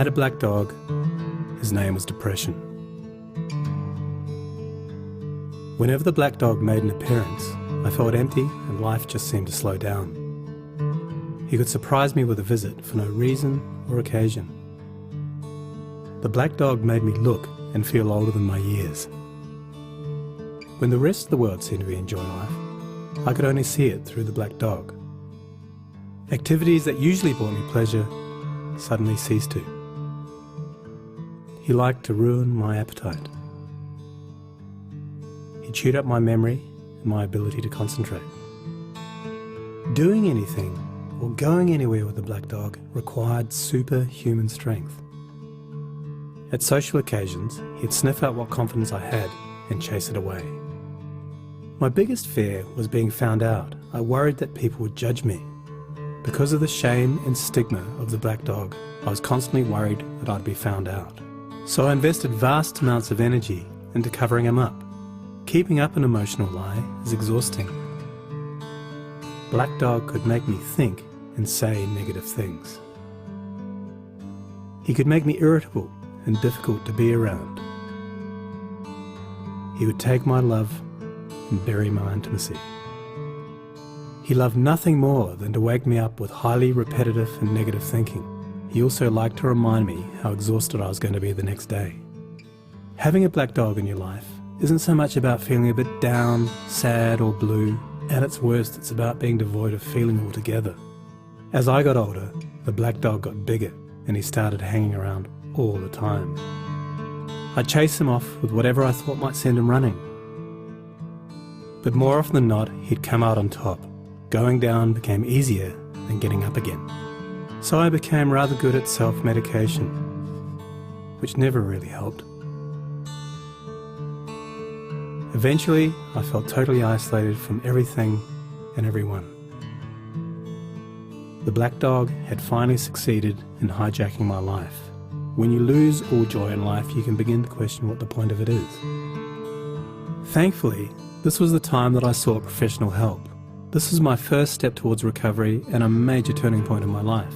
had a black dog. His name was Depression. Whenever the black dog made an appearance, I felt empty and life just seemed to slow down. He could surprise me with a visit for no reason or occasion. The black dog made me look and feel older than my years. When the rest of the world seemed to be enjoying life, I could only see it through the black dog. Activities that usually brought me pleasure suddenly ceased to. He liked to ruin my appetite. He chewed up my memory and my ability to concentrate. Doing anything or going anywhere with the black dog required superhuman strength. At social occasions, he'd sniff out what confidence I had and chase it away. My biggest fear was being found out. I worried that people would judge me. Because of the shame and stigma of the black dog, I was constantly worried that I'd be found out. So I invested vast amounts of energy into covering him up. Keeping up an emotional lie is exhausting. Black dog could make me think and say negative things. He could make me irritable and difficult to be around. He would take my love and bury my intimacy. He loved nothing more than to wake me up with highly repetitive and negative thinking. He also liked to remind me how exhausted I was going to be the next day. Having a black dog in your life isn't so much about feeling a bit down, sad or blue. At its worst, it's about being devoid of feeling altogether. As I got older, the black dog got bigger and he started hanging around all the time. I'd chase him off with whatever I thought might send him running. But more often than not, he'd come out on top. Going down became easier than getting up again. So I became rather good at self-medication, which never really helped. Eventually, I felt totally isolated from everything and everyone. The black dog had finally succeeded in hijacking my life. When you lose all joy in life, you can begin to question what the point of it is. Thankfully, this was the time that I sought professional help. This was my first step towards recovery and a major turning point in my life.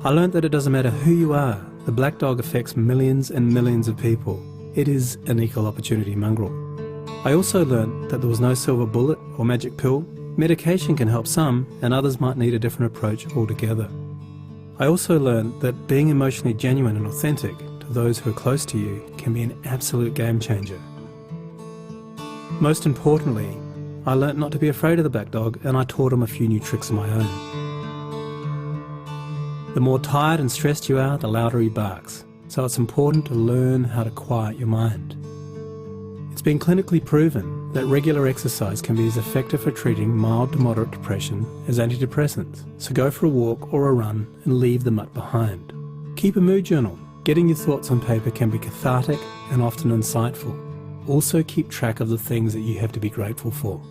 I learned that it doesn't matter who you are, the black dog affects millions and millions of people. It is an equal opportunity mongrel. I also learned that there was no silver bullet or magic pill. Medication can help some, and others might need a different approach altogether. I also learned that being emotionally genuine and authentic to those who are close to you can be an absolute game changer. Most importantly, I learnt not to be afraid of the black dog, and I taught him a few new tricks of my own. The more tired and stressed you are, the louder he barks, so it's important to learn how to quiet your mind. It's been clinically proven that regular exercise can be as effective for treating mild to moderate depression as antidepressants, so go for a walk or a run and leave the mutt behind. Keep a mood journal. Getting your thoughts on paper can be cathartic and often insightful. Also keep track of the things that you have to be grateful for.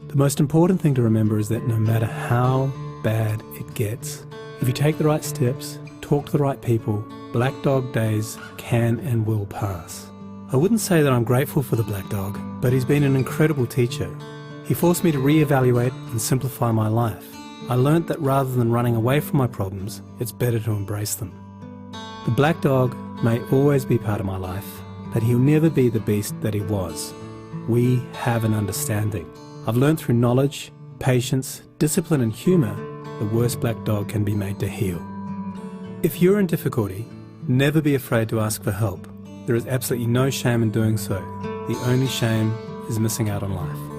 The most important thing to remember is that no matter how bad it gets, if you take the right steps, talk to the right people, black dog days can and will pass. I wouldn't say that I'm grateful for the black dog, but he's been an incredible teacher. He forced me to re-evaluate and simplify my life. I learnt that rather than running away from my problems, it's better to embrace them. The black dog may always be part of my life, but he'll never be the beast that he was. We have an understanding. I've learned through knowledge, patience, discipline and humour, the worst black dog can be made to heal. If you're in difficulty, never be afraid to ask for help. There is absolutely no shame in doing so. The only shame is missing out on life.